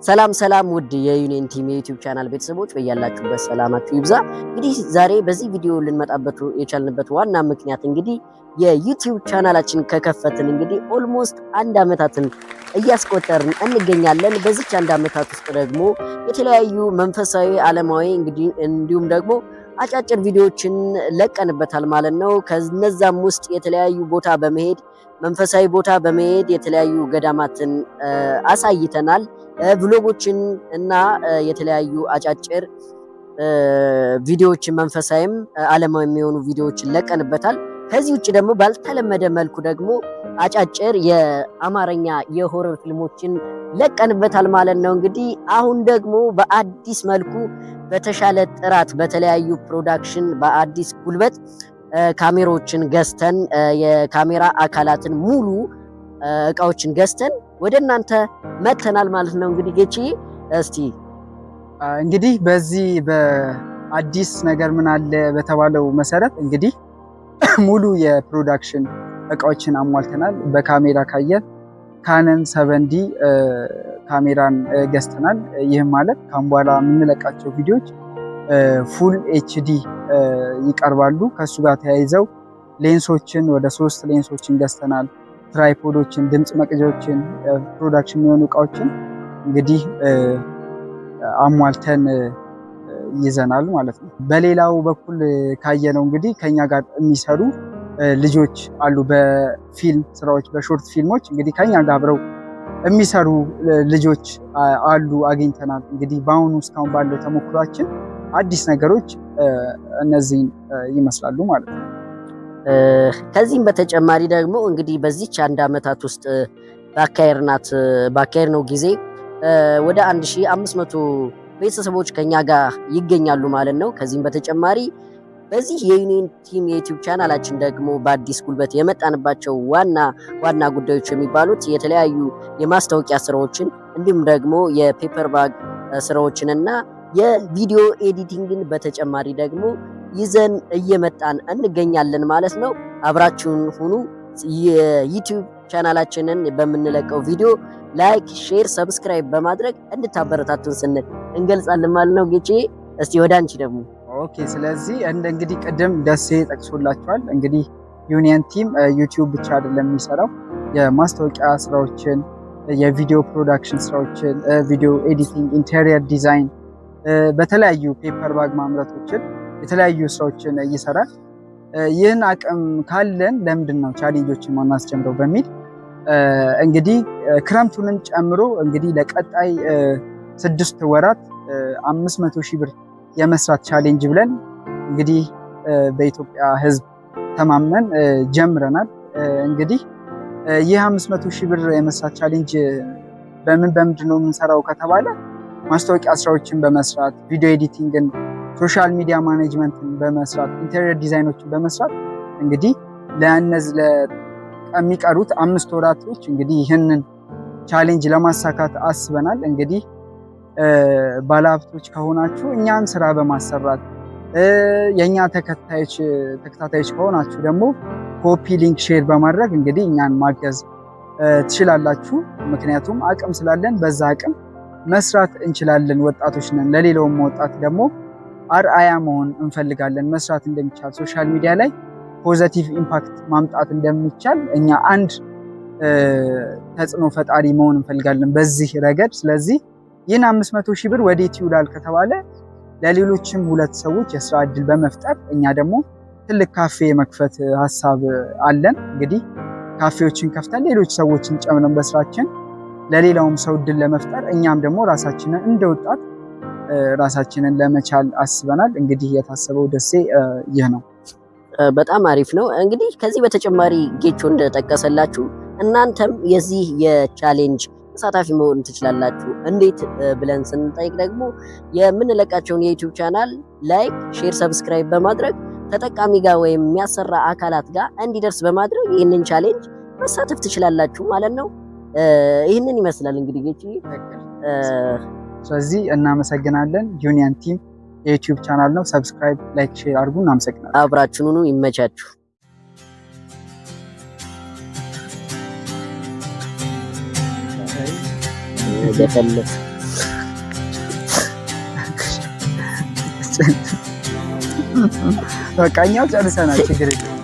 ሰላም ውድ የዩኒየን ቲም የዩቲዩብ ቻናል ቤተሰቦች በያላችሁበት ሰላማችሁ ይብዛ። እንግዲህ ዛሬ በዚህ ቪዲዮ ልንመጣበት የቻልንበት ዋና ምክንያት እንግዲህ የዩቲዩብ ቻናላችን ከከፈትን እንግዲህ ኦልሞስት 1 ዓመታትን እያስቆጠርን እንገኛለን። በዚህ 1 ዓመታት ውስጥ ደግሞ የተለያዩ መንፈሳዊ ዓለማዊ እንግዲህ እንዲሁም ደግሞ አጫጭር ቪዲዮዎችን ለቀንበታል ማለት ነው። ከነዛም ውስጥ የተለያዩ ቦታ በመሄድ መንፈሳዊ ቦታ በመሄድ የተለያዩ ገዳማትን አሳይተናል። ብሎጎችን እና የተለያዩ አጫጭር ቪዲዮዎችን መንፈሳዊም ዓለማዊ የሚሆኑ ቪዲዮዎችን ለቀንበታል። ከዚህ ውጪ ደግሞ ባልተለመደ መልኩ ደግሞ አጫጭር የአማርኛ የሆረር ፊልሞችን ለቀንበታል ማለት ነው። እንግዲህ አሁን ደግሞ በአዲስ መልኩ በተሻለ ጥራት በተለያዩ ፕሮዳክሽን በአዲስ ጉልበት ካሜራዎችን ገዝተን የካሜራ አካላትን ሙሉ እቃዎችን ገዝተን ወደ እናንተ መተናል ማለት ነው። እንግዲህ ጌቺ እስቲ እንግዲህ በዚህ በአዲስ ነገር ምን አለ በተባለው መሰረት እንግዲህ ሙሉ የፕሮዳክሽን እቃዎችን አሟልተናል። በካሜራ ካየን ካነን 7D ካሜራን ገዝተናል። ይህም ማለት ካሁን በኋላ የምንለቃቸው ቪዲዮዎች ፉል ኤችዲ ይቀርባሉ። ከሱ ጋር ተያይዘው ሌንሶችን ወደ 3 ሌንሶችን ገዝተናል። ትራይፖዶችን፣ ድምጽ መቅጃዎችን፣ ፕሮዳክሽን የሚሆኑ እቃዎችን እንግዲህ አሟልተን ይዘናል ማለት ነው። በሌላው በኩል ካየነው እንግዲህ ከኛ ጋር የሚሰሩ ልጆች አሉ። በፊልም ስራዎች በሾርት ፊልሞች እንግዲህ ከኛ ጋር አብረው የሚሰሩ ልጆች አሉ፣ አግኝተናል። እንግዲህ በአሁኑ እስካሁን ባለው ተሞክሯችን አዲስ ነገሮች እነዚህን ይመስላሉ ማለት ነው። ከዚህም በተጨማሪ ደግሞ እንግዲህ በዚች 1 ዓመታት ውስጥ ባካሄድ ነው ጊዜ ወደ 1500 ቤተሰቦች ከኛ ጋር ይገኛሉ ማለት ነው። ከዚህም በተጨማሪ በዚህ የዩኒየን ቲም የዩቲዩብ ቻናላችን ደግሞ በአዲስ ጉልበት የመጣንባቸው ዋና ጉዳዮች የሚባሉት የተለያዩ የማስታወቂያ ስራዎችን እንዲሁም ደግሞ የፔፐር ባግ ስራዎችን እና የቪዲዮ ኤዲቲንግን በተጨማሪ ደግሞ ይዘን እየመጣን እንገኛለን ማለት ነው። አብራችሁን ሁኑ። የዩቲዩብ ቻናላችንን በምንለቀው ቪዲዮ ላይክ፣ ሼር፣ ሰብስክራይብ በማድረግ እንድታበረታቱን ስንል እንገልጻለን ማለት ነው። ጌቼ እስቲ ወደ አንቺ ደግሞ ኦኬ። ስለዚህ እንግዲህ ቅድም ደሴ ጠቅሶላችኋል። እንግዲህ ዩኒየን ቲም ዩቲዩብ ብቻ አይደለም የሚሰራው የማስታወቂያ ስራዎችን፣ የቪዲዮ ፕሮዳክሽን ስራዎችን፣ ቪዲዮ ኤዲቲንግ፣ ኢንቴሪየር ዲዛይን በተለያዩ ፔፐር ባግ ማምረቶችን የተለያዩ ስራዎችን ይሰራል። ይህን አቅም ካለን ለምንድን ነው ቻሌንጆችን ማናስጀምረው በሚል እንግዲህ ክረምቱንም ጨምሮ እንግዲህ ለቀጣይ 6 ወራት 500,000 ብር የመስራት ቻሌንጅ ብለን እንግዲህ በኢትዮጵያ ሕዝብ ተማምነን ጀምረናል። እንግዲህ ይህ 500,000 ብር የመስራት ቻሌንጅ በምንድን ነው የምንሰራው ከተባለ ማስታወቂያ ስራዎችን በመስራት ቪዲዮ ኤዲቲንግን፣ ሶሻል ሚዲያ ማኔጅመንትን በመስራት ኢንቴሪየር ዲዛይኖችን በመስራት እንግዲህ ለእነዚህ ለሚቀሩት 5 ወራቶች እንግዲህ ይህንን ቻሌንጅ ለማሳካት አስበናል። እንግዲህ ባለሀብቶች ከሆናችሁ እኛን ስራ በማሰራት የኛ ተከታታዮች ከሆናችሁ ደግሞ ኮፒ ሊንክ ሼር በማድረግ እንግዲህ እኛን ማገዝ ትችላላችሁ። ምክንያቱም አቅም ስላለን በዛ አቅም መስራት እንችላለን። ወጣቶች ነን። ለሌላውም ወጣት ደግሞ አርአያ መሆን እንፈልጋለን። መስራት እንደሚቻል ሶሻል ሚዲያ ላይ ፖዚቲቭ ኢምፓክት ማምጣት እንደሚቻል እኛ አንድ ተጽዕኖ ፈጣሪ መሆን እንፈልጋለን በዚህ ረገድ። ስለዚህ ይህን 500,000 ብር ወዴት ይውላል ከተባለ ለሌሎችም 2 ሰዎች የስራ እድል በመፍጠር እኛ ደግሞ ትልቅ ካፌ የመክፈት ሀሳብ አለን። እንግዲህ ካፌዎችን ከፍተን ሌሎች ሰዎችን ጨምረን በስራችን ለሌላውም ሰው እድል ለመፍጠር እኛም ደግሞ ራሳችንን እንደወጣት ራሳችንን ለመቻል አስበናል። እንግዲህ የታሰበው ደሴ ይህ ነው። በጣም አሪፍ ነው። እንግዲህ ከዚህ በተጨማሪ ጌቾ እንደጠቀሰላችሁ እናንተም የዚህ የቻሌንጅ ተሳታፊ መሆን ትችላላችሁ። እንዴት ብለን ስንጠይቅ ደግሞ የምንለቃቸውን የዩቲዩብ ቻናል ላይክ፣ ሼር፣ ሰብስክራይብ በማድረግ ተጠቃሚ ጋር ወይም የሚያሰራ አካላት ጋር እንዲደርስ በማድረግ ይህንን ቻሌንጅ መሳተፍ ትችላላችሁ ማለት ነው። ይህንን ይመስላል እንግዲህ ጌቺ። ስለዚህ እናመሰግናለን። ዩኒየን ቲም የዩቲዩብ ቻናል ነው። ሰብስክራይብ፣ ላይክ፣ ሼር አድርጉ። እናመሰግናለን። አብራችሁን ሁኑ። ይመቻችሁ። በቃ እኛው ጨርሰናል። ችግር የለም።